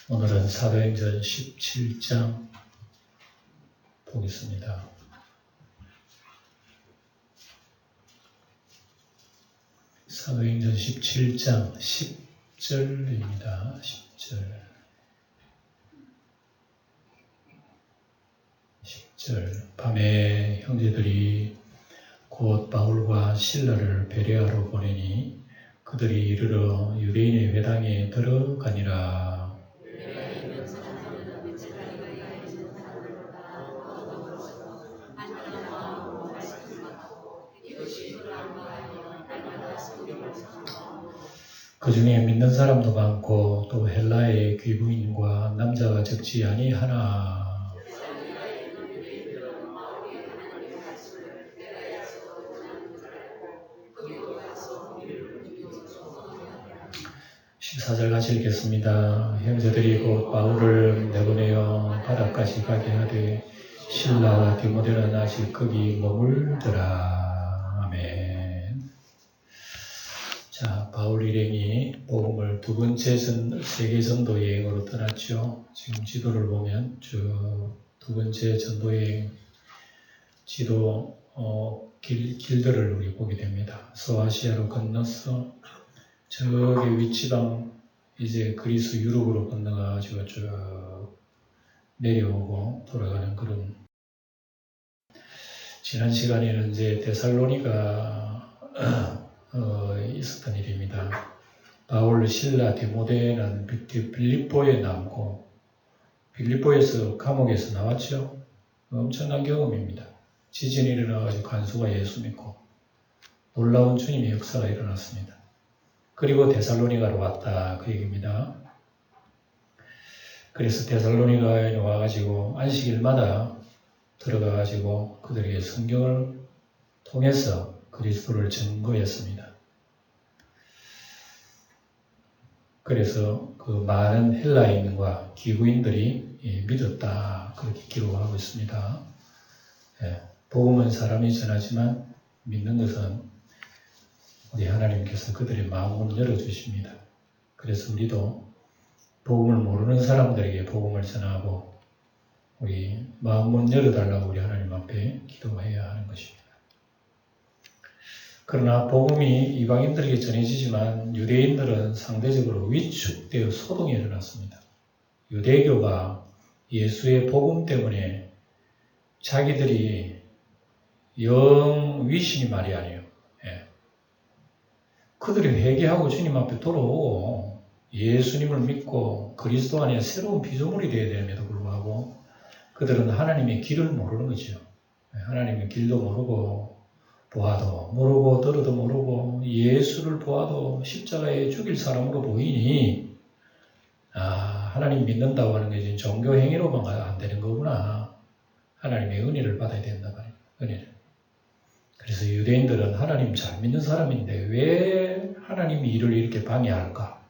오늘은 사도행전 17장 보겠습니다. 사도행전 17장 10절입니다. 10절. 밤에 형제들이 곧 바울과 실라를 베레아로 보내니 그들이 이르러 유대인의 회당에 들어가니라. 그 중에 믿는 사람도 많고 또 헬라의 귀부인과 남자가 적지 아니하나. 14절 같이 읽겠습니다. 형제들이 곧 바울을 내보내어 바다까지 가게 하되 실라와 디모데는 아직 거기 머물더라. 아멘. 자, 바울 일행이 복음을 두 번째 세계 전도 여행으로 떠났죠. 지금 지도를 보면 쭉 두 번째 전도 여행 지도 길들을 우리 보게 됩니다. 소아시아로 건너서 저기 윗지방 이제 그리스 유럽으로 건너가지고 쭉 내려오고 돌아가는 그런. 지난 시간에는 이제 데살로니가 있었던 일입니다. 바울, 실라, 디모데는 빌립보에 남고 빌립보에서 감옥에서 나왔죠. 엄청난 경험입니다. 지진이 일어나가지고 간수가 예수 믿고 놀라운 주님의 역사가 일어났습니다. 그리고 데살로니가로 왔다 그 얘기입니다. 그래서 데살로니가에 와가지고 안식일마다 들어가가지고 그들에게 성경을 통해서 그리스도를 증거했습니다. 그래서 그 많은 헬라인과 기구인들이 믿었다 그렇게 기록하고 있습니다. 복음은 사람이 전하지만 믿는 것은 우리 하나님께서 그들의 마음을 열어주십니다. 그래서 우리도 복음을 모르는 사람들에게 복음을 전하고 우리 마음을 열어달라고 우리 하나님 앞에 기도해야 하는 것입니다. 그러나 복음이 이방인들에게 전해지지만 유대인들은 상대적으로 위축되어 소동이 일어났습니다. 유대교가 예수의 복음 때문에 자기들이 영 위신이 말이 아니에요. 그들이 회개하고 주님 앞에 돌아오고 예수님을 믿고 그리스도 안에 새로운 피조물이 되어야 됨에도 불구하고 그들은 하나님의 길을 모르는 거죠. 하나님의 길도 모르고 보아도 모르고 들어도 모르고 예수를 보아도 십자가에 죽일 사람으로 보이니 하나님 믿는다고 하는 게 종교 행위로만 안 되는 거구나. 하나님의 은혜를 받아야 된다 말이에요. 은혜를. 그래서 유대인들은 하나님 잘 믿는 사람인데 왜 하나님이 일을 이렇게 방해할까?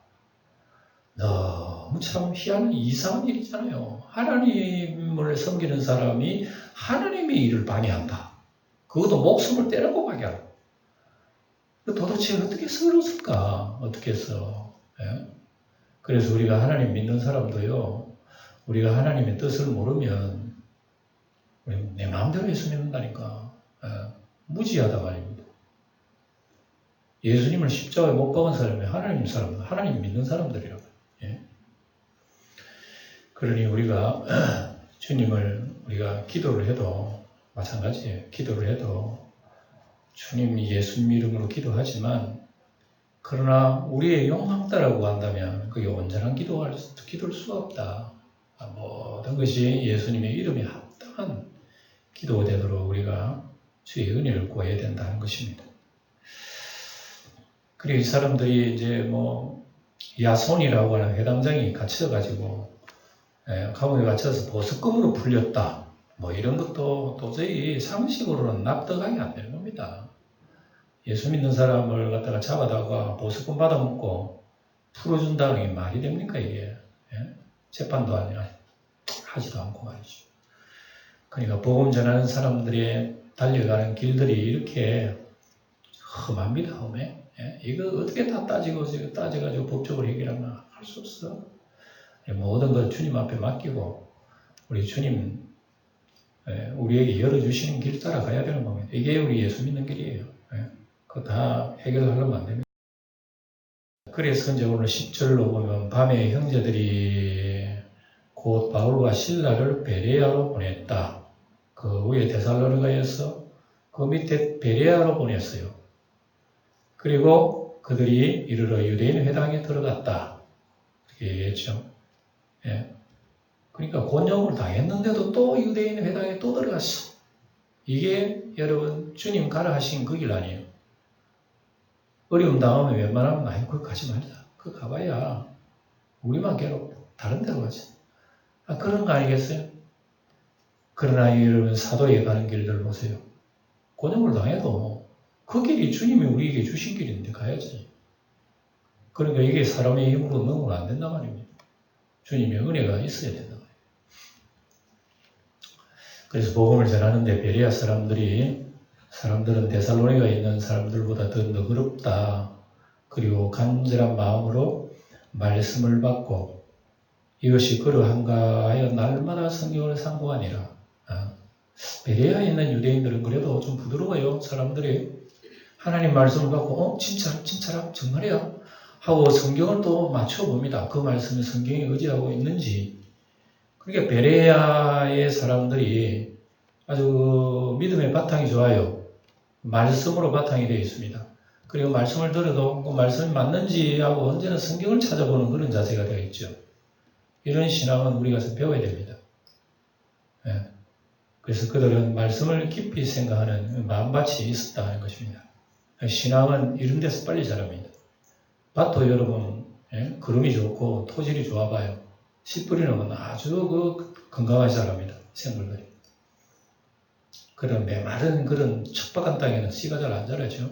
너무 참 희한한 이상한 일이잖아요. 하나님을 섬기는 사람이 하나님의 일을 방해한다. 그것도 목숨을 떼라고 방해하고. 도대체 어떻게 썰었을까? 어떻게 써? 그래서 우리가 하나님 믿는 사람도요. 우리가 하나님의 뜻을 모르면 우리 내 마음대로 예수 믿는다니까. 무지하다 말입니다. 예수님을 십자가에 못 박은 사람이 하나님 믿는 사람들이라고. 그러니 우리가 주님을 우리가 기도를 해도 마찬가지예요. 기도를 해도 주님 예수님 이름으로 기도하지만 그러나 우리의 용함다라고 한다면 그게 온전한 기도를 수가 없다. 모든 것이 예수님의 이름에 합당한 기도가 되도록 우리가 주의 은혜를 구해야 된다는 것입니다. 그리고 이 사람들이 이제 야손이라고 하는 회당장이 갇혀가지고 감옥에 갇혀서 보석금으로 풀렸다. 이런 것도 도저히 상식으로는 납득하기 안 되는 겁니다. 예수 믿는 사람을 갖다가 잡아다가 보석금 받아먹고 풀어준다는 게 말이 됩니까 이게? 재판도 아니라 하지도 않고 말이죠. 그러니까 복음 전하는 사람들의 달려가는 길들이 이렇게 험합니다. 험해. 이거 어떻게 다 따져가지고 법적으로 해결하나 할 수 없어. 모든 것 주님 앞에 맡기고 우리 주님 우리에게 열어주시는 길 따라 가야 되는 겁니다. 이게 우리 예수 믿는 길이에요. 그거 다 해결하려면 안 됩니다. 그래서 이제 오늘 10절로 보면 밤에 형제들이 곧 바울과 실라를 베레아로 보냈다. 그 위에 데살로니가에서 그 밑에 베레아로 보냈어요. 그리고 그들이 이르러 유대인 회당에 들어갔다. 이렇게 얘기했죠. 그러니까 곤욕을 당했는데도 또 유대인 회당에 또 들어갔어. 이게 여러분 주님 가라 하신 그 길 아니에요. 어려움 당하면 웬만하면 아이 그거 가지 말자. 그거 가봐야 우리만 괴롭고 다른 데로 가지. 그런 거 아니겠어요? 그러나 여러분 사도에 가는 길들 보세요. 곤욕을 당해도 그 길이 주님이 우리에게 주신 길인데 가야지. 그러니까 이게 사람의 힘으로 넘으면 안 된단 말입니다. 주님의 은혜가 있어야 된다 말이에요. 그래서 복음을 전하는데 베레아 사람들은 데살로니가에 있는 사람들보다 더 너그럽다. 그리고 간절한 마음으로 말씀을 받고 이것이 그러한가 하여 날마다 성경을 상고하니라. 베레아에 있는 유대인들은 그래도 좀 부드러워요. 사람들이 하나님 말씀을 받고 진짜라 정말이야 하고 성경을 또 맞춰봅니다. 그 말씀이 성경에 의지하고 있는지. 그러니까 베레아의 사람들이 아주 믿음의 바탕이 좋아요. 말씀으로 바탕이 되어 있습니다. 그리고 말씀을 들어도 그 말씀이 맞는지 하고 언제나 성경을 찾아보는 그런 자세가 되어 있죠. 이런 신앙은 우리가 배워야 됩니다. 그래서 그들은 말씀을 깊이 생각하는 마음밭이 있었다는 것입니다. 신앙은 이런 데서 빨리 자랍니다. 밭도 여러분 그름이 좋고 토질이 좋아봐요. 씨 뿌리는 아주 건강하게 자랍니다. 생물들이. 그런 메마른 그런 척박한 땅에는 씨가 잘 안 자라죠.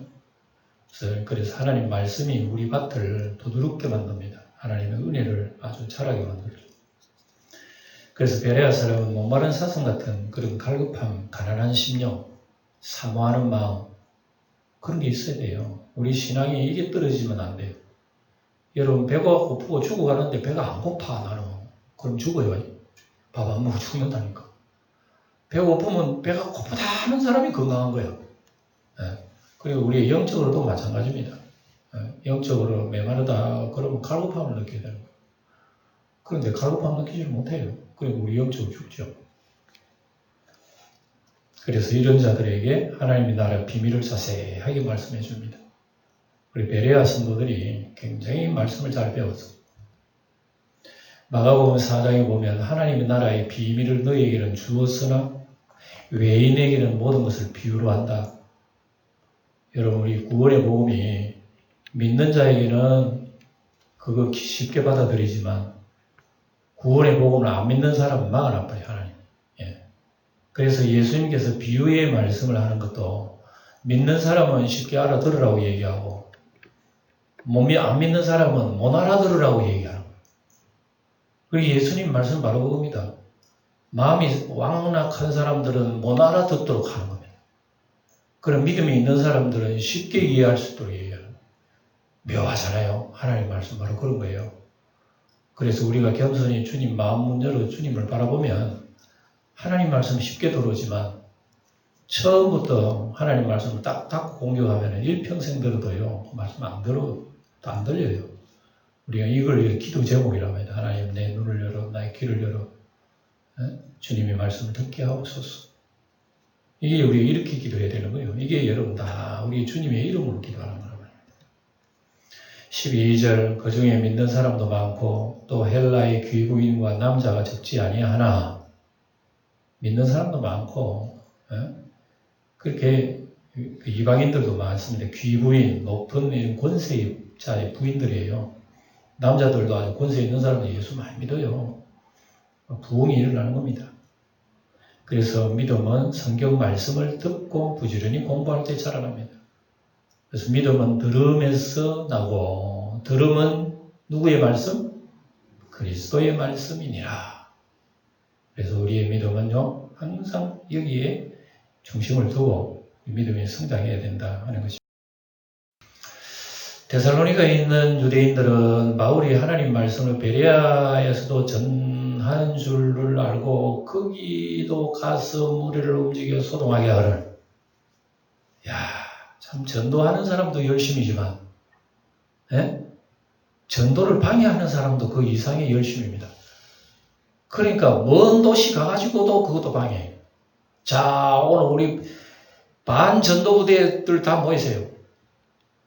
그래서 하나님 말씀이 우리 밭을 부드럽게 만듭니다. 하나님의 은혜를 아주 자라게 만들죠. 그래서 베레아 사람은 목마른 사슴 같은 그런 갈급함, 가난한 심령, 사모하는 마음 그런 게 있어야 돼요. 우리 신앙이 이게 떨어지면 안 돼요. 여러분 배가 고프고 죽어가는데 배가 안 고파 나는. 그럼 죽어요. 밥 안 먹고 죽는다니까. 배가 고프면 배가 고프다 하는 사람이 건강한 거예요. 그리고 우리 영적으로도 마찬가지입니다. 영적으로 메마르다 그러면 갈급함을 느끼게 되는 거예요. 그런데 갈급함 느끼지 못해요. 그리고 우리 영적으로 죽죠. 그래서 이런 자들에게 하나님의 나라의 비밀을 자세하게 말씀해 줍니다. 우리 베레아 성도들이 굉장히 말씀을 잘 배웠어. 마가복음 4장에 보면 하나님의 나라의 비밀을 너희에게는 주었으나 외인에게는 모든 것을 비유로 한다. 여러분 우리 구원의 복음이 믿는 자에게는 그거 쉽게 받아들이지만 구원의 복음을 안 믿는 사람은 막아놔버려요. 하나님. 그래서 예수님께서 비유의 말씀을 하는 것도 믿는 사람은 쉽게 알아들으라고 얘기하고 안 믿는 사람은 못 알아들으라고 얘기하는 거예요. 그리고 예수님 말씀 바로 그겁니다. 마음이 왕락한 사람들은 못 알아듣도록 하는 겁니다. 그런 믿음이 있는 사람들은 쉽게 이해할 수 있도록 얘기하는 거예요. 묘하잖아요. 하나님 말씀 바로 그런 거예요. 그래서 우리가 겸손히 주님 마음 문 열어 주님을 바라보면 하나님 말씀 쉽게 들어오지만 처음부터 하나님 말씀을 딱 닫고 공격하면 일평생 들어도요. 그 말씀 안 들려요. 우리가 이걸 기도 제목이라고 합니다. 하나님 내 눈을 열어 나의 귀를 열어 주님의 말씀을 듣게 하옵소서. 이게 우리가 이렇게 기도해야 되는 거예요. 이게 여러분 다 우리 주님의 이름으로 기도하는 거란 말입니다. 12절 그 중에 믿는 사람도 많고 또 헬라의 귀부인과 남자가 적지 아니하나 믿는 사람도 많고 그렇게 이방인들도 많습니다. 귀부인, 높은 권세자의 부인들이에요. 남자들도 아주 권세 있는 사람들 예수 많이 믿어요. 부흥이 일어나는 겁니다. 그래서 믿음은 성경 말씀을 듣고 부지런히 공부할 때 자라납니다. 그래서 믿음은 들음에서 나고 들음은 누구의 말씀? 그리스도의 말씀이니라. 그래서 우리의 믿음은요 항상 여기에 중심을 두고 믿음이 성장해야 된다 하는 것입니다. 데살로니가에 있는 유대인들은 바울이 하나님 말씀을 베레아에서도 전한 줄을 알고 거기도 가서 무리를 움직여 소동하게 하를. 야, 참 전도하는 사람도 열심이지만 전도를 방해하는 사람도 그 이상의 열심입니다. 그러니까 먼 도시 가가지고도 그것도 방해해요. 자, 오늘 우리 반전도부대들 다 모이세요.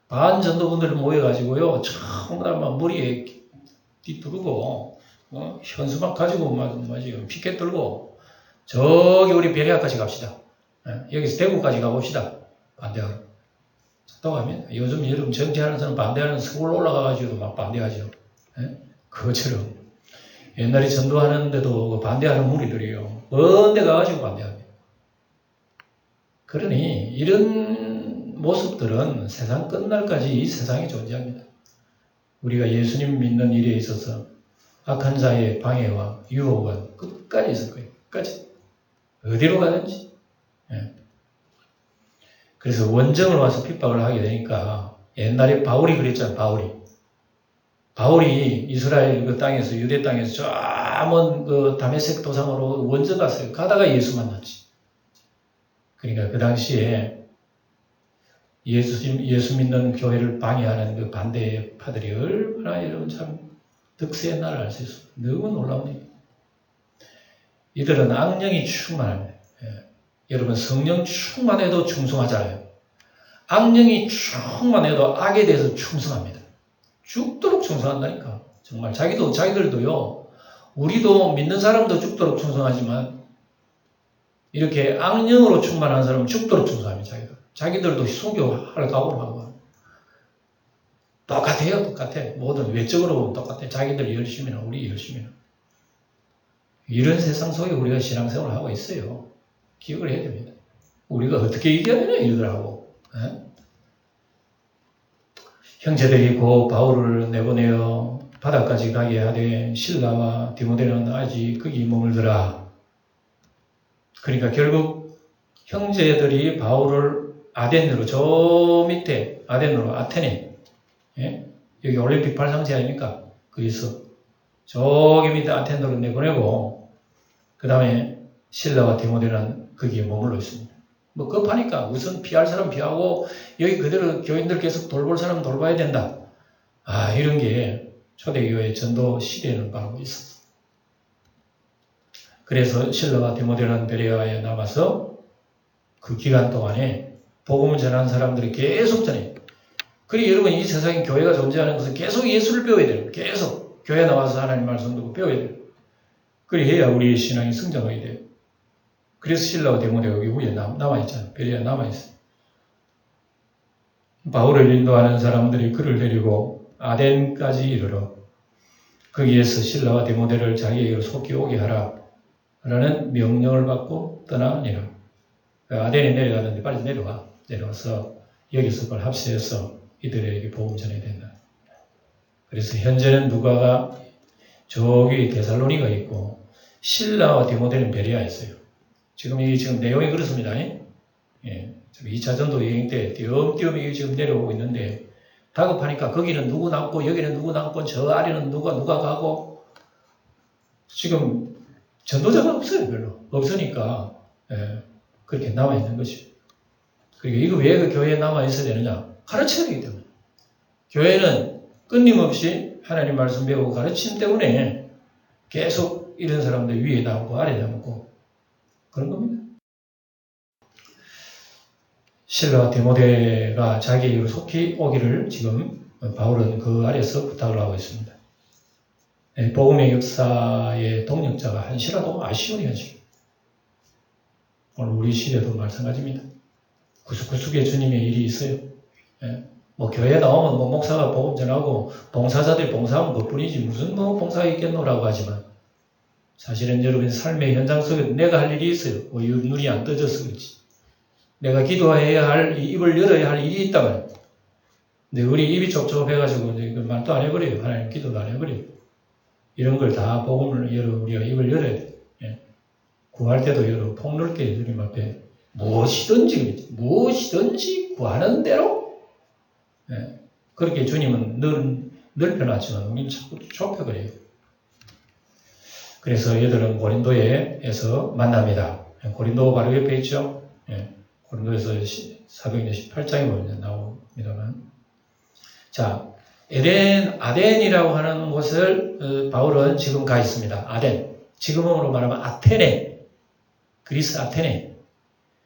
반전도분들 모여가지고요, 정말 막 머리에 뒤두르고, 현수막 가지고, 피켓 들고, 저기 우리 베레아까지 갑시다. 여기서 대구까지 가봅시다. 반대하러. 또 가면, 요즘 여러분 정치하는 사람 반대하는 서울 올라가가지고 막 반대하죠. 그것처럼. 옛날에 전도하는데도 반대하는 무리들이요. 먼 데 가가지고 반대합니다. 그러니, 이런 모습들은 세상 끝날까지 이 세상에 존재합니다. 우리가 예수님 믿는 일에 있어서 악한 자의 방해와 유혹은 끝까지 있을 거예요. 끝까지. 어디로 가든지. 그래서 원정을 와서 핍박을 하게 되니까 옛날에 바울이 그랬잖아요. 바울이 이스라엘 그 땅에서 유대 땅에서 저 먼 그 다메섹 도상으로 원정 갔어요. 가다가 예수 만났지. 그러니까 그 당시에 예수 믿는 교회를 방해하는 그 반대파들이 얼마나 여러분 참 득세의 날을 알 수 있습니다. 너무 놀라운 얘기. 이들은 악령이 충만합니다. 여러분 성령 충만해도 충성하잖아요. 악령이 충만해도 악에 대해서 충성합니다. 죽도록 충성한다니까. 정말 자기들도요. 우리도 믿는 사람도 죽도록 충성하지만 이렇게 악령으로 충만한 사람은 죽도록 충성합니다. 자기들도 순교할 각오로 하고. 똑같아요. 모든 외적으로 보면 똑같아요. 자기들 열심히나 우리 열심히나. 이런 세상 속에 우리가 신앙생활을 하고 있어요. 기억을 해야 됩니다. 우리가 어떻게 이겨야 되나 이들하고. 형제들이 곧 바울을 내보내어 바다까지 가게 하되 실라와 디모데는 아직 거기 머물더라. 그러니까 결국 형제들이 바울을 아덴으로 저 밑에 아덴으로 아테네 여기 올림픽 발상지 아닙니까? 거기서 저기 밑에 아테네로 내보내고 그 다음에 실라와 디모데는 거기에 머물러 있습니다. 뭐 급하니까 우선 피할 사람 피하고 여기 그대로 교인들 계속 돌볼 사람 돌봐야 된다. 이런 게 초대교회 전도 시대에는 바로 있었어. 그래서 실라와 디모데는 베레아에 남아서 그 기간 동안에 복음을 전하는 사람들이 계속 전해요. 그리고 여러분 이 세상에 교회가 존재하는 것은 계속 예수를 배워야 돼요. 계속 교회 나와서 하나님 말씀 듣고 배워야 돼요. 그래야 우리의 신앙이 성장하게 돼요. 그래서 실라와 디모데가 여기 위에 남아있잖아요. 베레아에 남아있어요. 바울을 인도하는 사람들이 그를 데리고 아덴까지 이르러 거기에서 실라와 디모데를 자기에게로 속히 오게 하라 라는 명령을 받고 떠나니라. 아덴에 내려가는데 빨리 내려와서 여기서 그걸 합세해서 이들에게 복음 전해야 된다. 그래서 현재는 누가가 저기 데살로니가 있고 실라와 디모데는 베레아에 있어요. 지금 내용이 그렇습니다. 2차 전도 여행 때 띄엄띄엄 이게 지금 내려오고 있는데 다급하니까 거기는 누구 남고 여기는 누구 남고 저 아래는 누가 가고 지금 전도자가 없어요. 별로. 없으니까 그렇게 남아있는 것이죠. 그러니까 이거 왜 그 교회에 남아있어야 되느냐? 가르쳐야 되기 때문에. 교회는 끊임없이 하나님 말씀 배우고 가르침 때문에 계속 이런 사람들 위에 남고 아래에 남고 그런 겁니다. 실라와 디모데가 자기에게로 속히 오기를 지금 바울은 그 아래에서 부탁을 하고 있습니다. 복음의 역사의 동력자가 한시라도 아쉬운 현실. 오늘 우리 시대도 마찬가지입니다. 구석구석에 주님의 일이 있어요. 뭐 교회에 나오면 뭐 목사가 복음 전하고 봉사자들이 봉사하면 그뿐이지 무슨 뭐 봉사가 있겠노라고 하지만 사실은 여러분 삶의 현장 속에 내가 할 일이 있어요. 뭐 눈이 안 떠져서 그렇지. 내가 기도해야 할, 입을 열어야 할 일이 있다면. 근데 우리 입이 좁좁해가지고 말도 안 해버려요. 하나님 기도도 안 해버려요. 이런 걸 다 복음을 우리가 입을 열어야 돼요. 구할 때도 폭넓게 주님 앞에 무엇이든지 구하는 대로 그렇게 주님은 넓혀놨지만 우리는 자꾸 좁혀버려요. 그래서 얘들은 고린도에서 만납니다. 고린도 바로 옆에 있죠. 예, 고린도에서 사도행전 18장에 보면 나옵니다만. 자, 아덴이라고 하는 곳을 바울은 지금 가 있습니다. 아덴. 지금으로 말하면 아테네. 그리스 아테네.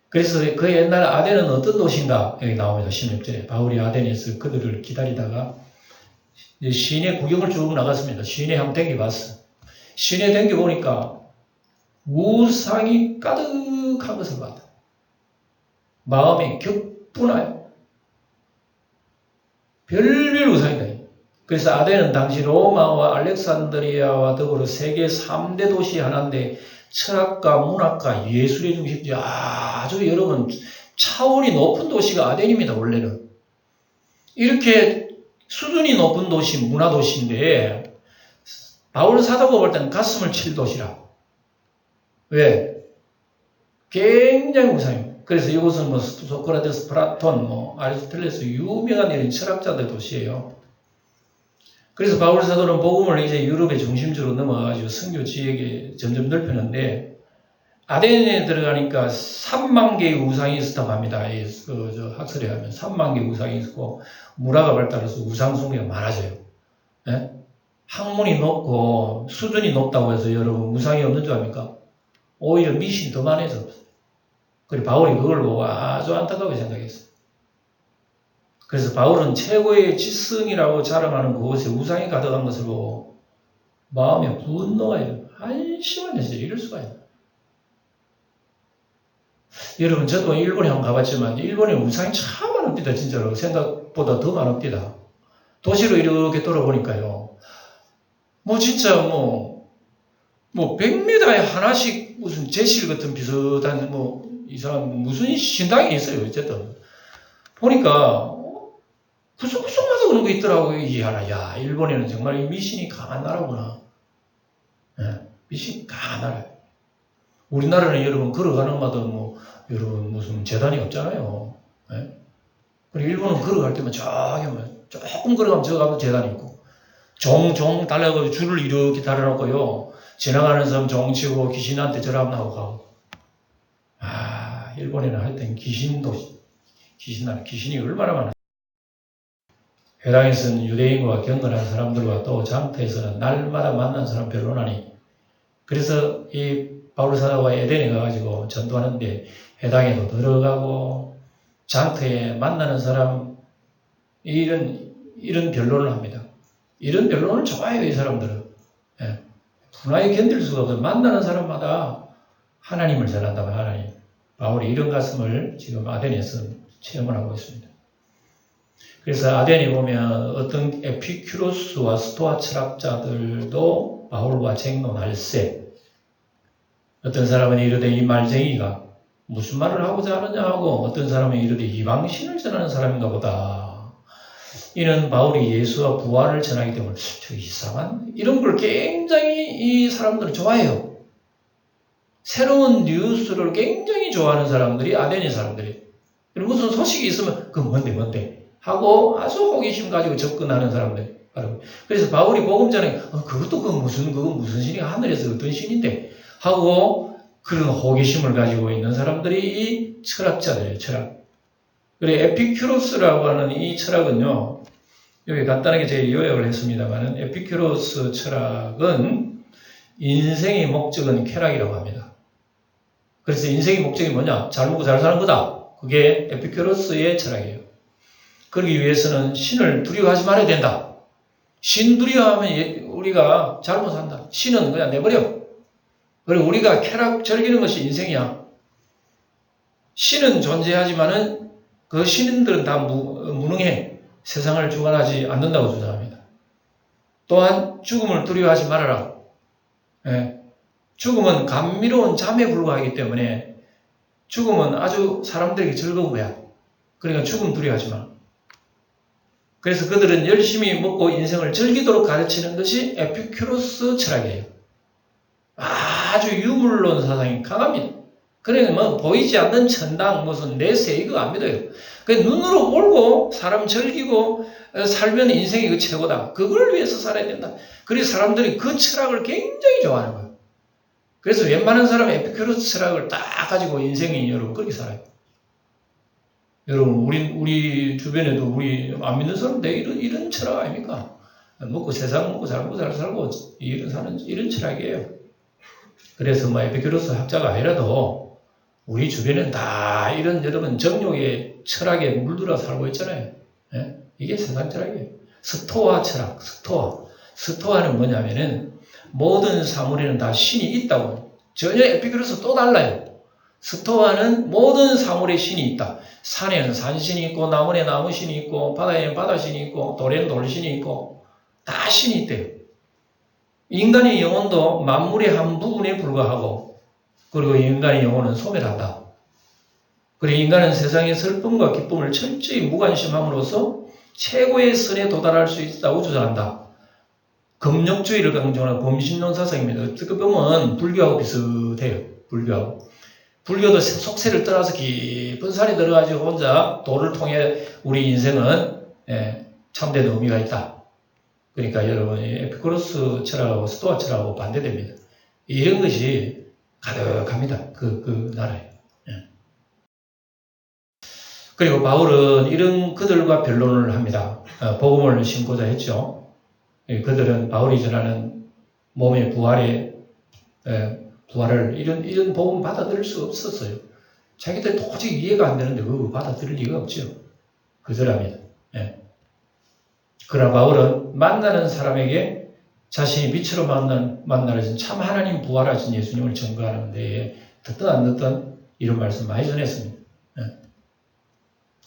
그래서 그 옛날 아덴은 어떤 도시인가? 여기 나옵니다. 16절에. 바울이 아덴에서 그들을 기다리다가 시내 구경을 쭉 나갔습니다. 시내 한번 댕겨봤어. 시내 댕겨보니까 우상이 가득한 것을 봤다. 마음이 격분하여. 별별 우상이다. 그래서 아덴은 당시 로마와 알렉산드리아와 더불어 세계 3대 도시 하나인데 철학과 문학과 예술의 중심지 아주 여러분 차원이 높은 도시가 아덴입니다. 원래는. 이렇게 수준이 높은 도시, 문화도시인데 바울 사도가 볼 때는 가슴을 칠 도시라. 왜? 굉장히 우상입니다. 그래서 이곳은 뭐 소크라테스, 플라톤, 아리스토텔레스 유명한 이런 철학자들 도시예요. 그래서 바울 사도는 복음을 이제 유럽의 중심지로 넘어가가지고 선교 지역에 점점 넓히는데 아덴에 들어가니까 3만 개의 우상이 있었다고 합니다. 학설에 하면 3만 개의 우상이 있고 문화가 발달해서 우상 숭배가 많아져요. 네? 학문이 높고 수준이 높다고 해서 여러분 우상이 없는 줄 압니까? 오히려 미신이 더 많아져. 그리고 바울이 그걸 보고 아주 안타깝게 생각했어요. 그래서 바울은 최고의 지성이라고 자랑하는 그곳에 우상이 가득한 것을 보고 마음에 분노가 일어나요. 한심한 짓을 이럴 수가 있나. 여러분 저도 일본에 한번 가봤지만 일본에 우상이 참 많습니다. 진짜로 생각보다 더 많습니다. 도시로 이렇게 돌아보니까요. 진짜 100m에 하나씩 무슨 제실 같은 비슷한 이상한 무슨 신당이 있어요. 어쨌든 보니까 구석구석마다 그런 거 있더라고요. 야, 일본에는 정말 이 미신이 강한 나라구나. 네, 미신이 강한 나라. 우리나라는 여러분 걸어가는 마다 여러분 무슨 재단이 없잖아요. 네? 그리고 일본은 걸어갈 때만 조금 걸어가면 저 가면 재단이 있고 종 달라고 줄을 이렇게 달아놓고요. 지나가는 사람 종 치고 귀신한테 절하면 하고 가고. 일본에는 하여튼 귀신이 얼마나 많아. 회당에서는 유대인과 경건한 사람들과 또 장터에서는 날마다 만난 사람 별로나니. 그래서 이 바울 사도가 에덴에 가가지고 전도하는데 회당에도 들어가고 장터에 만나는 사람 이런 변론을 합니다. 이런 변론을 좋아해요. 이 사람들은. 예. 분하게 견딜 수가 없어요. 만나는 사람마다 하나님을 전한다면 하나님. 바울이 이런 가슴을 지금 아덴에서 체험을 하고 있습니다. 그래서 아덴에 보면 어떤 에피큐로스와 스토아 철학자들도 바울과 쟁론할세. 어떤 사람은 이르되 이 말쟁이가 무슨 말을 하고자 하느냐 하고 어떤 사람은 이르되 이방신을 전하는 사람인가 보다. 이는 바울이 예수와 부활을 전하기 때문에 저 이상한 이런 걸 굉장히 이 사람들은 좋아해요. 새로운 뉴스를 굉장히 좋아하는 사람들이 아덴의 사람들이. 무슨 소식이 있으면 그 뭔데 하고 아주 호기심 가지고 접근하는 사람들. 그래서 바울이 복음 전에 그건 무슨 신이 하늘에서 어떤 신인데 하고 그런 호기심을 가지고 있는 사람들이 이 철학자들이에요. 철학. 그리고 에피큐로스라고 하는 이 철학은요. 여기 간단하게 제가 요약을 했습니다만 에피큐로스 철학은 인생의 목적은 쾌락이라고 합니다. 그래서 인생의 목적이 뭐냐? 잘 먹고 잘 사는 거다. 그게 에피큐로스의 철학이에요. 그러기 위해서는 신을 두려워하지 말아야 된다. 신 두려워하면 우리가 잘못 산다. 신은 그냥 내버려. 그리고 우리가 쾌락 즐기는 것이 인생이야. 신은 존재하지만은 그 신들은 다 무능해. 세상을 주관하지 않는다고 주장합니다. 또한 죽음을 두려워하지 말아라. 예. 죽음은 감미로운 잠에 불과하기 때문에 죽음은 아주 사람들에게 즐거운 거야. 그러니까 죽음 두려워하지 마. 그래서 그들은 열심히 먹고 인생을 즐기도록 가르치는 것이 에피큐로스 철학이에요. 아주 유물론 사상이 강합니다. 그러니까 보이지 않는 천당 무슨 내세 이거 안 믿어요. 그 눈으로 보고 사람 즐기고 살면 인생이 그 최고다. 그걸 위해서 살아야 된다. 그래서 사람들이 그 철학을 굉장히 좋아하는 거예요. 그래서 웬만한 사람은 에피큐로스 철학을 딱 가지고 인생이 여러분 그렇게 살아요. 여러분 우리 주변에도 우리 안 믿는 사람들 이런 철학 아닙니까? 먹고 세상 먹고 잘 먹고 잘 살고 이런 철학이에요. 그래서 뭐 에피큐로스 학자가 아니라도 우리 주변엔 다 이런 여러분 정욕의 철학에 물들어 살고 있잖아요. 예? 이게 세상 철학이에요. 스토아 철학, 스토아는 뭐냐면은 모든 사물에는 다 신이 있다고. 전혀 에피큐로스 또 달라요. 스토아는 모든 사물에 신이 있다. 산에는 산신이 있고 나무에 나무신이 있고 바다에는 바다신이 있고 돌에는 돌신이 있고 다 신이 있대요. 인간의 영혼도 만물의 한 부분에 불과하고 그리고 인간의 영혼은 소멸한다. 그리고 인간은 세상의 슬픔과 기쁨을 철저히 무관심함으로써 최고의 선에 도달할 수 있다고 주장한다. 금욕주의를 강조하는 범신론 사상입니다. 어떻게 보면 불교하고 비슷해요. 불교도 속세를 떠나서 깊은 산에 들어가지고 혼자 도를 통해 우리 인생은 참된 의미가 있다. 그러니까 여러분 에피쿠로스 철학하고 스토아 철학하고 반대됩니다. 이런 것이 가득합니다. 그 나라에. 그리고 바울은 이런 그들과 변론을 합니다. 복음을 심고자 했죠. 그들은 바울이 전하는 몸의 부활을 이런 복음 받아들일 수 없었어요. 자기들 도저히 이해가 안 되는데 그거 받아들일 리가 없죠. 그들합니다. 그러나 바울은 만나는 사람에게 자신이 빛으로 만나신 참 하나님 부활하신 예수님을 증거하는 데에 듣든 안 듣든 이런 말씀 많이 전했습니다.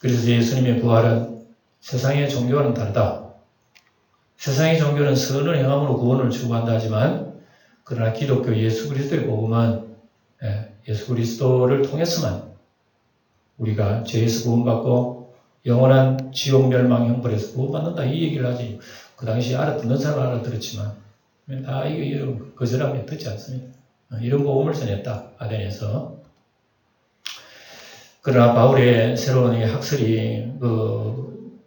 그래서 예수님의 부활은 세상의 종교와는 다르다. 세상의 종교는 선을 행함으로 구원을 추구한다 하지만 그러나 기독교 예수 그리스도의 복음은 예수 그리스도를 통해서만 우리가 죄에서 구원받고 영원한 지옥 멸망 형벌에서 구원받는다 이 얘기를 하지. 그 당시 듣는 사람은 알아들었지만 다 이거 거절하면 듣지 않습니다. 이런 복음을 전했다 아덴에서. 그러나 바울의 새로운 학설이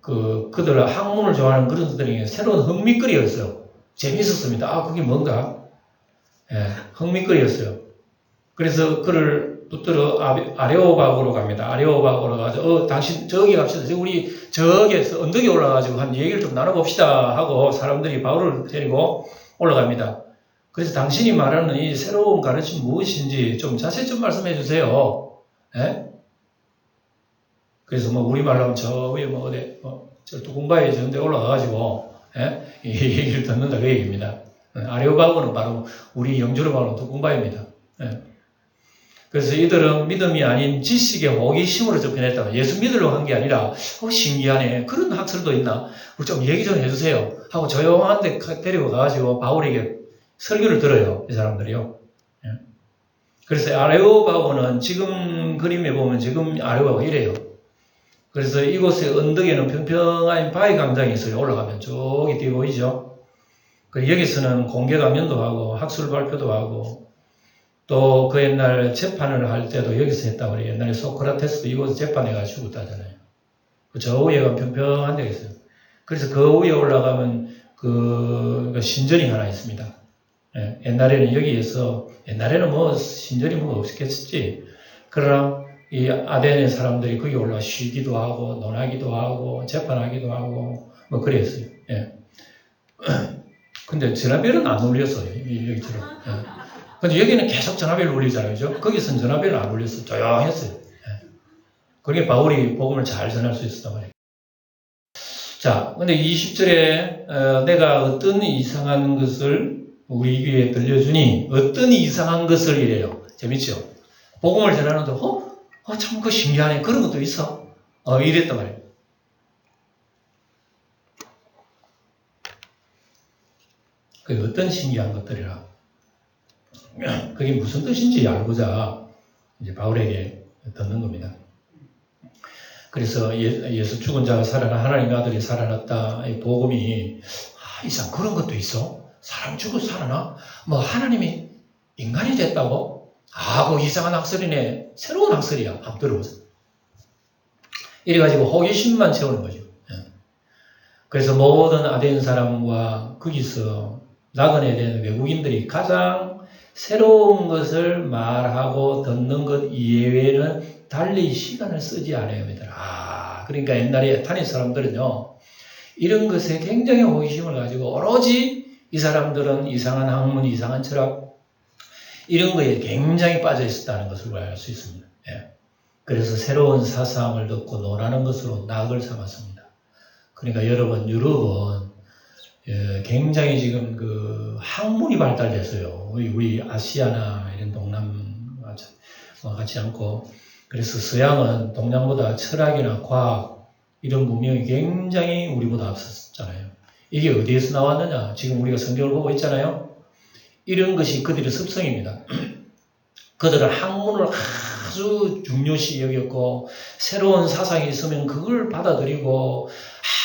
그들 학문을 좋아하는 그런 분들에게 새로운 흥미거리였어요. 재미있었습니다. 그게 뭔가? 흥미거리였어요. 그래서 그를 붙들어 아레오바고로 갑니다. 아레오바고로 가서 당신 저기 갑시다. 우리 저기에서 언덕에 올라가지고 한 얘기를 좀 나눠봅시다 하고 사람들이 바울을 데리고 올라갑니다. 그래서 당신이 말하는 이 새로운 가르침 무엇인지 좀 자세히 좀 말씀해 주세요. 그래서 우리말로 하면 저 위에 저 두공바에 저런 데 올라가가지고 이 얘기를 듣는다 그 얘기입니다. 아레오바고는 바로 우리 영주로 말하면 두공바입니다. 그래서 이들은 믿음이 아닌 지식의 호기심으로 접근했다. 예수 믿으려고 한 게 아니라 신기하네. 그런 학설도 있나? 좀 얘기 좀 해주세요. 하고 조용한 데 데리고 가가지고 바울에게 설교를 들어요. 이 사람들이요. 그래서 아레오바고는 지금 그림에 보면 지금 아레오바고 이래요. 그래서 이곳의 언덕에는 평평한 바위 광장이 있어요. 올라가면 저기 뒤에 보이죠? 여기서는 공개 강연도 하고 학술 발표도 하고 또 그 옛날 재판을 할 때도 여기서 했다고 그래요. 옛날에 소크라테스도 이곳에서 재판해가 죽었다잖아요. 저 위에가 평평한 데가 있어요. 그래서 그 위에 올라가면 그 신전이 하나 있습니다. 옛날에는 여기에서 옛날에는 신전이 없었겠지. 그러나 이 아덴의 사람들이 거기 올라가 쉬기도 하고 논하기도 하고 재판하기도 하고 그랬어요. 근데 전화벨은 안 울렸어요. 여기처럼. 근데 여기는 계속 전화벨을 울리잖아요. 그죠? 거기서는 전화벨을 안 울렸어요. 조용했어요. 그게 바울이 복음을 잘 전할 수 있었단 말이에요. 자, 근데 20절에 내가 어떤 이상한 것을 우리 귀에 들려주니 어떤 이상한 것을 이래요. 재밌죠? 복음을 전하는데 참 그 신기하네. 그런 것도 있어. 이랬단 말이에요. 그게 어떤 신기한 것들이라. 그게 무슨 뜻인지 알고자 이제 바울에게 듣는 겁니다. 그래서 예수 죽은 자가 살아나 하나님의 아들이 살아났다. 이 복음이 이상 그런 것도 있어. 사람 죽고 살아나? 하나님이 인간이 됐다고? 이상한 학설이네. 새로운 학설이야. 한번 들어보세요. 이래가지고 호기심만 채우는 거죠. 그래서 모든 아덴 사람과 거기서 나그네에 대한 외국인들이 가장 새로운 것을 말하고 듣는 것 이외에는 달리 시간을 쓰지 않아요. 그러니까 옛날에 아테네 사람들은요, 이런 것에 굉장히 호기심을 가지고 오로지 이 사람들은 이상한 학문, 이상한 철학, 이런 거에 굉장히 빠져 있었다는 것을 알 수 있습니다. 예. 그래서 새로운 사상을 듣고 논하는 것으로 낙을 삼았습니다. 그러니까 여러분, 유럽은 굉장히 지금 그 학문이 발달됐어요. 우리 아시아나 이런 동남 같지 않고, 그래서 서양은 동양보다 철학이나 과학 이런 문명이 굉장히 우리보다 앞섰잖아요. 이게 어디에서 나왔느냐? 지금 우리가 성경을 보고 있잖아요. 이런 것이 그들의 습성입니다. 그들은 학문을 아주 중요시 여겼고, 새로운 사상이 있으면 그걸 받아들이고,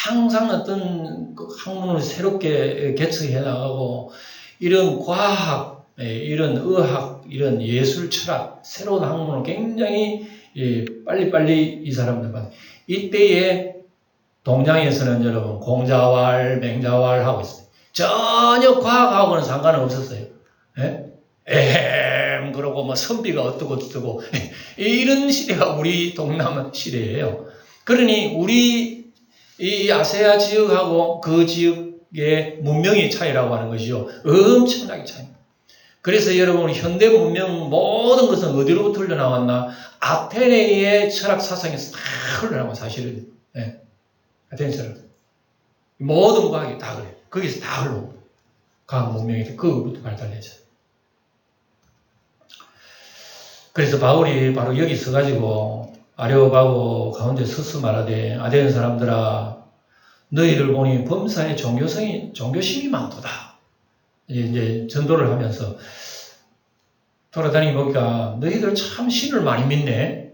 항상 어떤 학문을 새롭게 개척해 나가고, 이런 과학, 이런 의학, 이런 예술, 철학, 새로운 학문을 굉장히 빨리빨리 이 사람들만. 이때에 동양에서는 여러분 공자왈, 맹자왈 하고 있어요. 전혀 과학하고는 상관은 없었어요. 그러고 뭐 선비가 어떻고 이런 시대가 우리 동남 시대예요. 그러니 우리 이 아세아 지역하고 그 지역의 문명의 차이라고 하는 것이요, 엄청나게 차이입니다. 그래서 여러분 현대 문명 모든 것은 어디로부터 흘러나왔나? 아테네의 철학 사상에서 다 흘러나온 사실은. 아테네 철학. 모든 과학이 다 그래요. 거기서 다 흘러오고. 과학 문명이 그거부터 발달되죠. 그래서 바울이 바로 여기 서가지고 아레오바고 가운데 서서 말하되, 아덴 사람들아, 너희를 보니 범사에 종교심이 많도다. 이제 전도를 하면서 돌아다니고 보니까 너희들 참 신을 많이 믿네.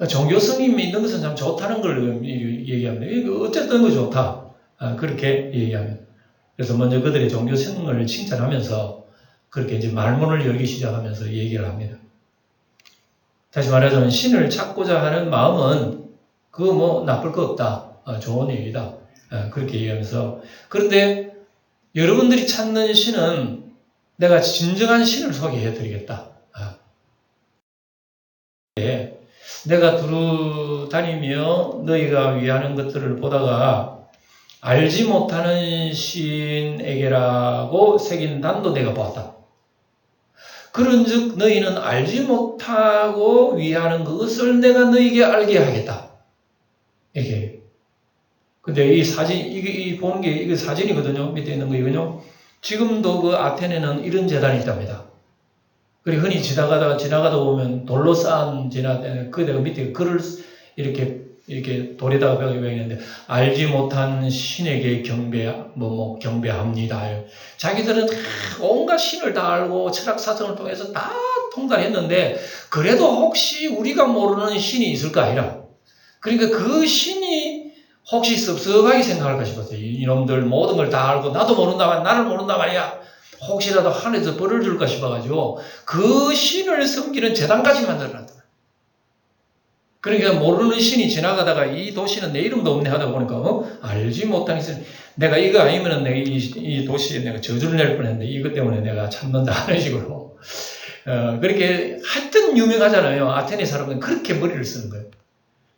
종교성이 있는 것은 참 좋다는 걸 얘기합니다. 어쨌든 그 좋다. 그렇게 얘기합니다. 그래서 먼저 그들의 종교성을 칭찬하면서 그렇게 이제 말문을 열기 시작하면서 얘기를 합니다. 다시 말해서 신을 찾고자 하는 마음은 그거 뭐 나쁠 거 없다. 좋은 얘기다. 그렇게 얘기하면서, 그런데 여러분들이 찾는 신은 내가 진정한 신을 소개해 드리겠다. 내가 두루 다니며 너희가 위하는 것들을 보다가 알지 못하는 신에게라고 새긴 단도 내가 보았다. 그런즉 너희는 알지 못하고 위하는 그것을 내가 너희에게 알게 하겠다. 이게. 근데 이 사진, 이 보는 게 이게 사진이거든요. 밑에 있는 거거든요. 지금도 그 아테네는 이런 재단이 있답니다. 그리고 흔히 지나가다 보면 돌로 쌓은 그 내가 밑에 글을 이렇게 돌에다가 배우는데, 알지 못한 신에게 경배합니다. 자기들은 온갖 신을 다 알고 철학 사상을 통해서 다 통달했는데, 그래도 혹시 우리가 모르는 신이 있을까 아니라, 그러니까 그 신이 혹시 섭섭하게 생각할까 싶었어요. 이놈들 모든 걸 다 알고 나도 나를 모른다 말이야. 혹시라도 하늘에서 벌을 줄까 싶어가지고 그 신을 섬기는 재단까지 만들어놨다. 그러니까 모르는 신이 지나가다가 이 도시는 내 이름도 없네 하다 보니까 알지 못한 신, 내가 이거 아니면은 내가 이 도시에 내가 저주를 낼 뻔했는데 이것 때문에 내가 참는다 하는 식으로 그렇게 하여튼 유명하잖아요. 아테네 사람들은 그렇게 머리를 쓰는 거예요.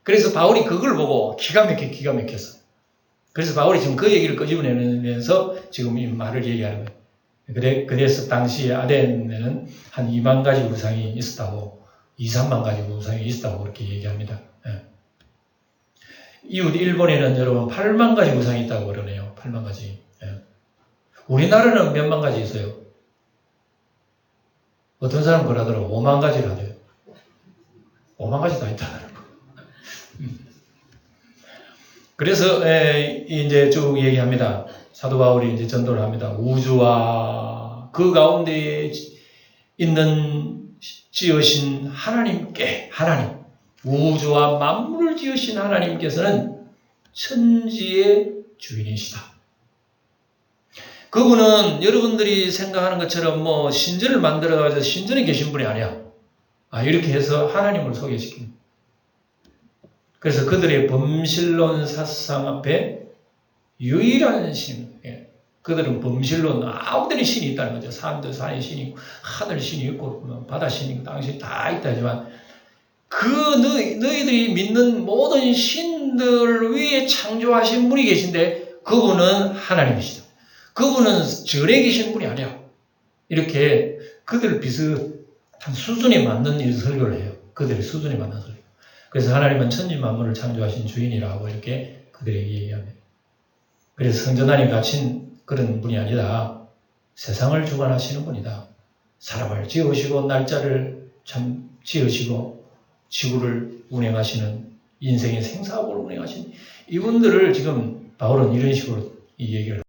그래서 바울이 그걸 보고 기가 막혔어. 그래서 바울이 지금 그 얘기를 끄집어내면서 지금 이 말을 얘기하는 거예요. 그래서 당시에 아덴에는 한 2만 가지 우상이 있었다고, 2, 3만 가지 우상이 있었다고 그렇게 얘기합니다. 이웃 일본에는 여러분 8만 가지 우상이 있다고 그러네요. 8만 가지. 우리나라는 몇만 가지 있어요. 어떤 사람은 그러더라고요. 5만 가지라대요. 5만 가지 다 있다는 거. 그래서 이제 쭉 얘기합니다. 사도 바울이 이제 전도를 합니다. 우주와 그 가운데 있는 지으신 하나님께, 우주와 만물을 지으신 하나님께서는 천지의 주인이시다. 그분은 여러분들이 생각하는 것처럼 뭐 신전을 만들어가지고 신전에 계신 분이 아니야. 이렇게 해서 하나님을 소개시킵니다. 그래서 그들의 범실론 사상 앞에 유일한 신. 그들은 범실로 아무데나 신이 있다는 거죠. 산에 신이 있고 하늘 신이 있고 바다 신이 있고 땅 신이 다 있다 하지만 그 너희들이 믿는 모든 신들 위에 창조하신 분이 계신데 그분은 하나님이시죠. 그분은 절에 계신 분이 아니야. 이렇게 그들 비슷한 수준에 맞는 일 설교를 해요. 그들의 수준에 맞는 설교. 그래서 하나님은 천지 만물을 창조하신 주인이라고 이렇게 그들에게 얘기합니다. 그래서 성전 안에 갇힌 그런 분이 아니라 세상을 주관하시는 분이다. 사람을 지으시고 날짜를 참 지으시고 지구를 운행하시는 인생의 생사업을 운행하신 이분들을 지금 바울은 이런 식으로 이 얘기를 합니다.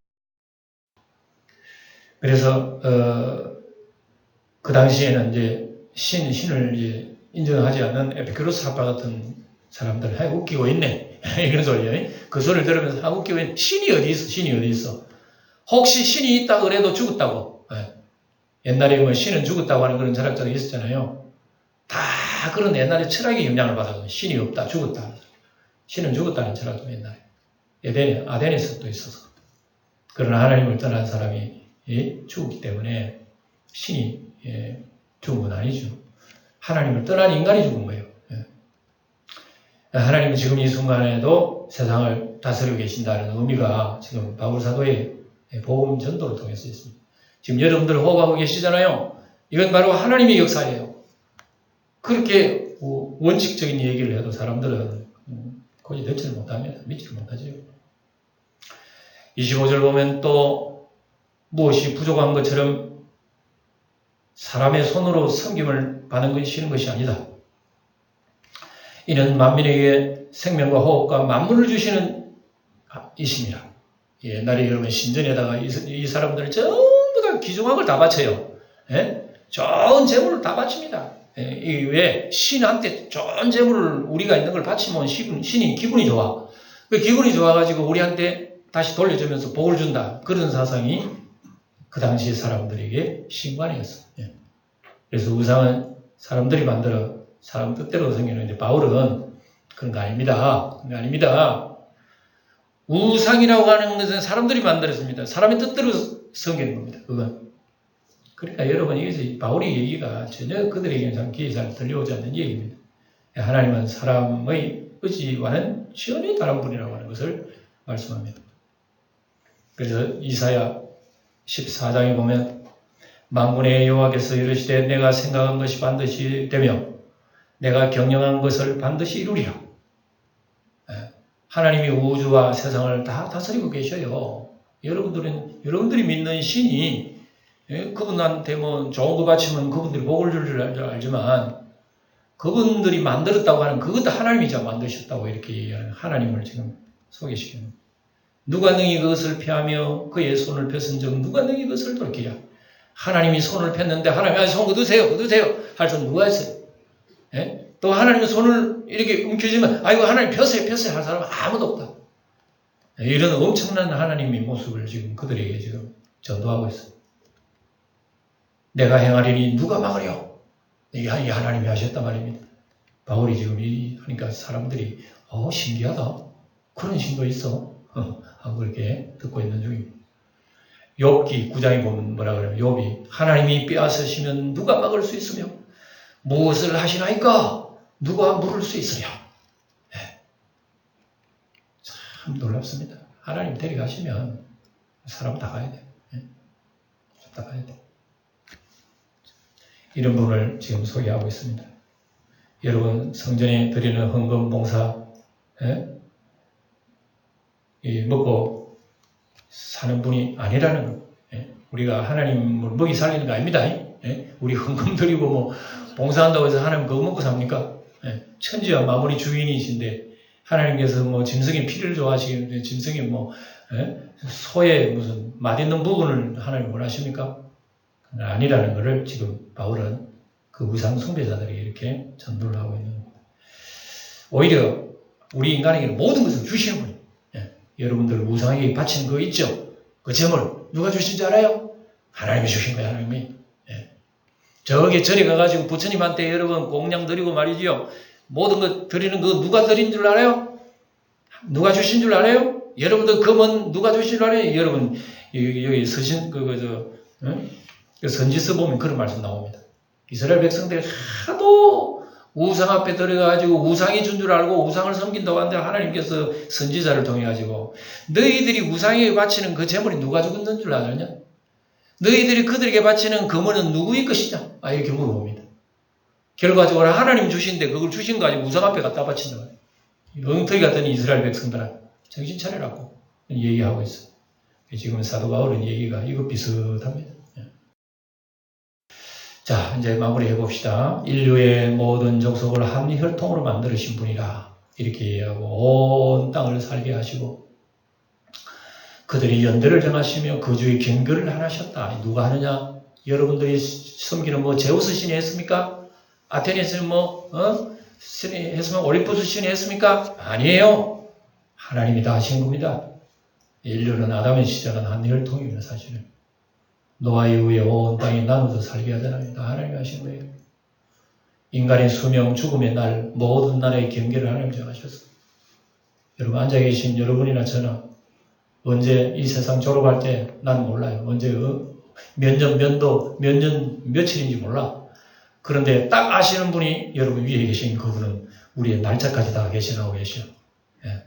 그래서 그 당시에는 이제 신을 이제 인정하지 않는 에피쿠로스 학파 같은 사람들 웃기고 있네 이런 소리예요. 그 소리를 들으면서 웃기고 있네. 신이 어디 있어? 신이 어디 있어? 혹시 신이 있다 그래도 죽었다고. 옛날에 뭐 신은 죽었다고 하는 그런 철학자가 있었잖아요. 다 그런 옛날에 철학의 영향을 받아서 신이 없다, 죽었다. 신은 죽었다는 철학도 옛날에 아덴에서 또 있어서. 그러나 하나님을 떠난 사람이 죽었기 때문에 신이 죽은 건 아니죠. 하나님을 떠난 인간이 죽은 거예요. 하나님은 지금 이 순간에도 세상을 다스리고 계신다는 의미가 지금 바울 사도의 복음 전도를 통해서 있습니다. 지금 여러분들 호흡하고 계시잖아요. 이건 바로 하나님의 역사예요. 그렇게 원칙적인 얘기를 해도 사람들은 거의 듣지를 못합니다. 믿지를 못하죠. 25절 보면 또 무엇이 부족한 것처럼 사람의 손으로 섬김을 받는 것이 쉬는 것이 아니다. 이는 만민에게 생명과 호흡과 만물을 주시는 이심이라. 옛날에 여러분 신전에다가 이 사람들은 전부 다 귀중한 걸 다 바쳐요. 좋은 재물을 다 바칩니다. 왜 신한테 좋은 재물을 우리가 있는 걸 바치면 신이 기분이 좋아. 그 기분이 좋아가지고 우리한테 다시 돌려주면서 복을 준다. 그런 사상이 그 당시 사람들에게 신관이었어. 그래서 우상은 사람들이 만들어 사람 뜻대로 생기는데 바울은 그런 거 아닙니다. 그런 거 아닙니다. 우상이라고 하는 것은 사람들이 만들었습니다. 사람의 뜻대로 생기는 겁니다. 그건. 그러니까 여러분 여기서 바울의 얘기가 전혀 그들에게는 참 귀에 잘 들려오지 않는 얘기입니다. 하나님은 사람의 의지와는 전혀 다른 분이라고 하는 것을 말씀합니다. 그래서 이사야 14장에 보면 만군의 여호와께서 이르시되 내가 생각한 것이 반드시 되며 내가 경영한 것을 반드시 이루리라. 하나님이 우주와 세상을 다 다스리고 계셔요. 여러분들이 믿는 신이 그분한테 뭐 좋은 거 바치면 그분들이 복을 줄 줄 알지만 그분들이 만들었다고 하는 그것도 하나님이 만드셨다고 이렇게 얘기하는 하나님을 지금 소개시키는 누가 능히 그것을 피하며 그의 손을 폈은 적 누가 능히 그것을 돌이키랴. 하나님이 손을 폈는데 하나님이 손 거두세요 할 수 누가 있어요? 또 하나님의 손을 이렇게 움켜쥐면 아이고 하나님 폈어요 할 사람은 아무도 없다. 이런 엄청난 하나님의 모습을 지금 그들에게 지금 전도하고 있어요. 내가 행하리니 누가 막으려? 이게 하나님이 하셨단 말입니다. 바울이 지금 하니까 사람들이 신기하다. 그런 신도 있어. 하고 그렇게 듣고 있는 중입니다. 욥기 9장에 보면 뭐라 그래요? 욥이 하나님이 빼앗으시면 누가 막을 수 있으며 무엇을 하시나이까? 누가 물을 수 있으랴? 참 놀랍습니다. 하나님 데려가시면 사람 다 가야 돼. 다 가야 돼. 이런 분을 지금 소개하고 있습니다. 여러분 성전에 드리는 헌금 봉사 먹고 사는 분이 아니라는 거. 우리가 하나님을 먹이 살리는 거 아닙니다. 우리 헌금 드리고 뭐 봉사한다고 해서 하나님 그거 먹고 삽니까? 천지와 만물의 주인이신데 하나님께서 뭐 짐승의 피를 좋아하시는데 짐승이 뭐 소의 무슨 맛있는 부분을 하나님 원하십니까? 아니라는 것을 지금 바울은 그 우상 숭배자들이 이렇게 전도를 하고 있는 겁니다. 오히려 우리 인간에게 모든 것을 주시는 분이에요. 여러분들 우상에게 바친 거 있죠? 그 재물 누가 주신 줄 알아요? 하나님이 주신 거예요. 하나님이. 저기 절에 가가지고 부처님한테 여러분 공양 드리고 말이지요. 모든 것 드리는 거 누가 드린 줄 알아요? 누가 주신 줄 알아요? 여러분들 금은 누가 주시려 하냐? 여러분, 여기 서신, 그 선지서 보면 그런 말씀 나옵니다. 이스라엘 백성들이 하도 우상 앞에 들어가가지고 우상이 준 줄 알고 우상을 섬긴다고 하는데 하나님께서 선지자를 통해가지고 너희들이 우상에게 바치는 그 제물이 누가 죽었는 줄 아느냐? 너희들이 그들에게 바치는 금은 누구의 것이냐? 이렇게 물어봅니다. 결과적으로 하나님 주신데 그걸 주신 거 가지고 우상 앞에 갖다 바친다. 엉터리 같은 이스라엘 백성들은 정신 차리라고 얘기하고 있어요. 지금 사도 바울은 얘기가 이거 비슷합니다. 자, 이제 마무리해 봅시다. 인류의 모든 족속을 한 혈통으로 만드신 분이라 이렇게 얘기하고 온 땅을 살게 하시고 그들이 연대를 정하시며 거주의 경계를 하셨다. 누가 하느냐? 여러분들이 섬기는 뭐 제우스 신이 했습니까? 아테네스는 신이 했으면 올림푸스 신이 했습니까? 아니에요. 하나님이 다 하신 겁니다. 인류는 아담의 시작은 한 혈통입니다. 사실은. 노아 이후에 온 땅이 나눠서 살게 하잖아요. 다 하나님이 하신 거예요. 인간의 수명, 죽음의 날, 모든 날의 경계를 하나님 정하셨어요. 여러분 앉아 계신 여러분이나 저나 언제 이 세상 졸업할 때 난 몰라요. 언제 몇 년, 몇 년, 며칠인지 몰라. 그런데 딱 아시는 분이 여러분 위에 계신 그분은 우리의 날짜까지 다 계시나고 계셔. 예.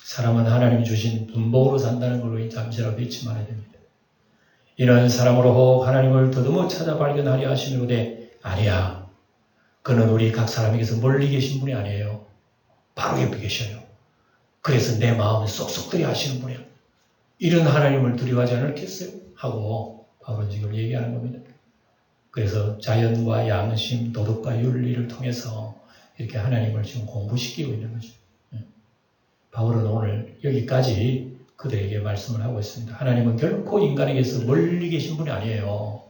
사람은 하나님이 주신 분복으로 산다는 걸로 잠시라도 잊지 말아야 됩니다. 이런 사람으로 혹 하나님을 더듬어 찾아 발견하려 하시는데 아니야. 그는 우리 각 사람에게서 멀리 계신 분이 아니에요. 바로 옆에 계셔요. 그래서 내 마음을 쏙쏙 들여 하시는 분이야. 이런 하나님을 두려워하지 않겠어요? 하고 바울은 지금 얘기하는 겁니다. 그래서 자연과 양심, 도덕과 윤리를 통해서 이렇게 하나님을 지금 공부시키고 있는 거죠. 바울은 오늘 여기까지 그들에게 말씀을 하고 있습니다. 하나님은 결코 인간에게서 멀리 계신 분이 아니에요.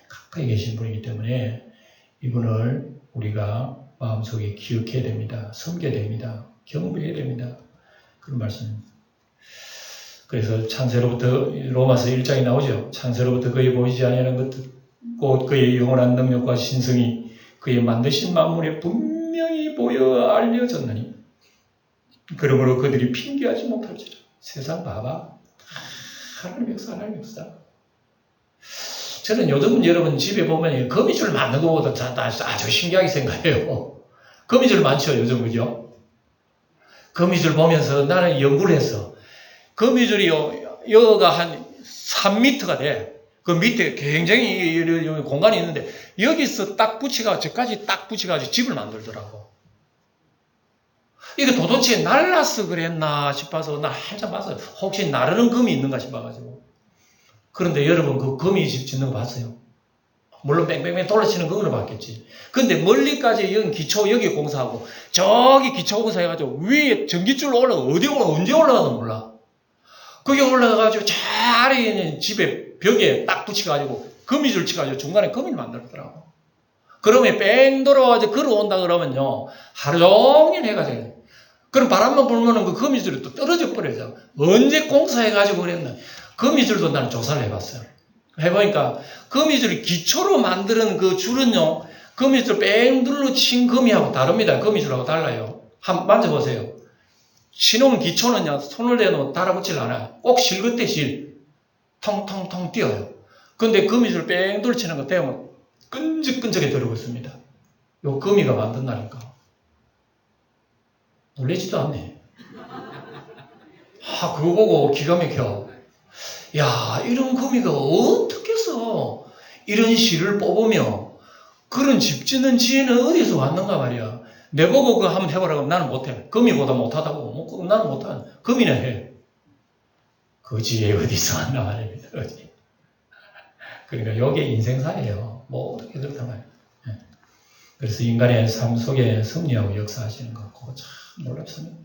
가까이 계신 분이기 때문에 이분을 우리가 마음속에 기억해야 됩니다. 섬겨야 됩니다. 경배해야 됩니다. 그런 말씀입니다. 그래서 창세로부터 로마서 1장에 나오죠. 창세로부터 그의 보이지 아니하는 것들 곧 그의 영원한 능력과 신성이 그의 만드신 만물에 분명히 보여 알려졌느니 그러므로 그들이 핑계하지 못할지라. 세상 봐봐. 하나님 역사, 하나님 역사. 저는 요즘은 여러분 집에 보면 거미줄 만든 것보다 아주 신기하게 생각해요. 거미줄 많죠, 요즘, 그죠? 거미줄 보면서 나는 연구를 했어. 거미줄이 여가 한 3m가 돼. 그 밑에 굉장히 공간이 있는데 여기서 딱 붙여가지고 저까지 딱 붙여가지고 집을 만들더라고. 이게 도대체 날라서 그랬나 싶어서 나 한참 봤어요. 혹시 나르는 금이 있는가 싶어가지고. 그런데 여러분 그 거미 집 짓는 거 봤어요? 물론 뺑뺑뺑 돌아치는 그거는 봤겠지. 근데 멀리까지 여기 기초 여기 공사하고 저기 기초 공사해가지고 위에 전기줄 언제 올라가도 몰라. 거기 올라가가지고 저 아래에 있는 집에 벽에 딱 붙여가지고 거미줄 쳐가지고 중간에 거미를 만들더라고. 그러면 뺑 돌아와가지고 걸어온다 그러면요 하루 종일 해가지고 그럼 바람만 불면은 그 거미줄이 또 떨어져 버려요. 언제 공사해가지고 그랬나. 거미줄도 나는 조사를 해봤어요. 해보니까 거미줄이 기초로 만드는 그 줄은요 거미줄 뺑 눌러 친 거미하고 다릅니다. 거미줄하고 달라요. 한번 만져보세요. 치놓은 기초는요 손을 대놓고 달아붙질 않아요. 꼭 실긋대 실 통통통 뛰어요. 근데 거미줄 뺑 돌치는 거 때문에 끈적끈적해 들어오고 있습니다. 요 거미가 만든다니까. 놀라지도 않네. 그거 보고 기가 막혀. 야, 이런 거미가 어떻게 써? 이런 실을 뽑으며 그런 집 짓는 지혜는 어디서 왔는가 말이야. 내보고 그거 한번 해보라고 하면 나는 못해. 거미보다 못하다고. 나는 못하는. 거미는 해. 그 지혜 어디서 왔나 말입니다. 그러니까 이게 인생사예요. 뭐 어떻게 그렇단 말이에요. 그래서 인간의 삶 속에 섭리하고 역사하시는 것 그거 참 놀랍습니다.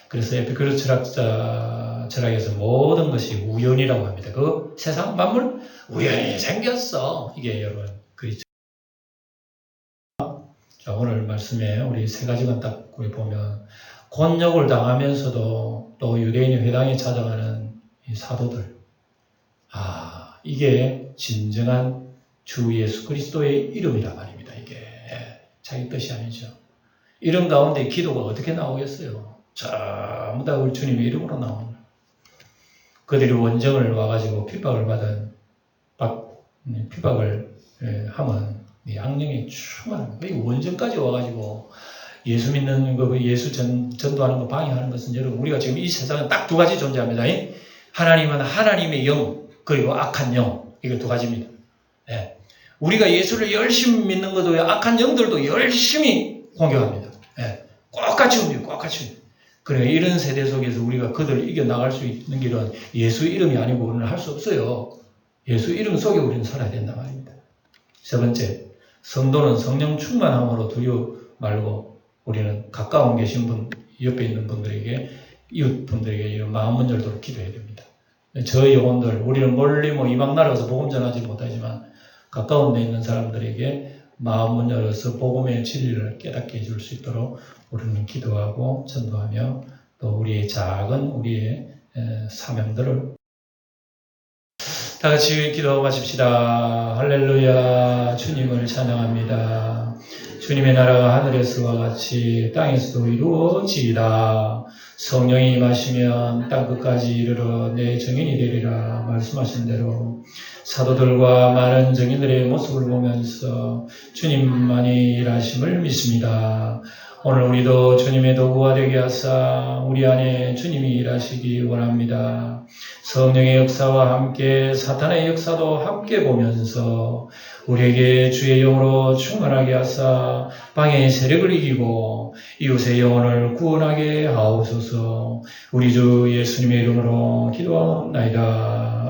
그래서 에피쿠르 철학에서 모든 것이 우연이라고 합니다. 그 세상 만물 우연히 생겼어. 이게 여러분 그렇죠. 자, 오늘 말씀에 우리 세 가지만 딱 보면 곤욕을 당하면서도 또 유대인의 회당에 찾아가는 이 사도들. 이게 진정한 주 예수 그리스도의 이름이란 말입니다. 이게 자기 뜻이 아니죠. 이런 가운데 기도가 어떻게 나오겠어요? 전부 다 우리 주님의 이름으로 나옵니다. 그들이 원정을 와가지고 핍박을 하면 양령이 충만. 원정까지 와가지고 예수 믿는 거, 예수 전도하는 거 방해하는 것은 여러분, 우리가 지금 이 세상은 딱 두 가지 존재합니다. 하나님은 하나님의 영, 그리고 악한 영. 이거 두 가지입니다. 예. 우리가 예수를 열심히 믿는 것도 악한 영들도 열심히 공격합니다. 예. 똑같이 움직여요. 그래, 이런 세대 속에서 우리가 그들을 이겨나갈 수 있는 길은 예수 이름이 아니고 우리는 할 수 없어요. 예수 이름 속에 우리는 살아야 된단 말입니다. 세 번째, 성도는 성령 충만함으로 두려워 말고 우리는 가까운 계신 분, 옆에 있는 분들에게, 이웃분들에게 이런 마음문 열도록 기도해야 됩니다. 저 영혼들, 우리는 멀리 이방 나라에서 복음 전하지 못하지만 가까운 데 있는 사람들에게 마음문 열어서 복음의 진리를 깨닫게 해줄 수 있도록 우리는 기도하고 전도하며 또 우리의 사명들을 다 같이 기도 마칩시다. 할렐루야. 주님을 찬양합니다. 주님의 나라가 하늘에서와 같이 땅에서도 이루어지이다. 성령이 임하시면 땅 끝까지 이르러 내 증인이 되리라 말씀하신 대로 사도들과 많은 증인들의 모습을 보면서 주님만이 일하심을 믿습니다. 오늘 우리도 주님의 도구가 되게 하사 우리 안에 주님이 일하시기 원합니다. 성령의 역사와 함께 사탄의 역사도 함께 보면서 우리에게 주의 영으로 충만하게 하사 방해의 세력을 이기고 이웃의 영혼을 구원하게 하옵소서. 우리 주 예수님의 이름으로 기도하옵나이다.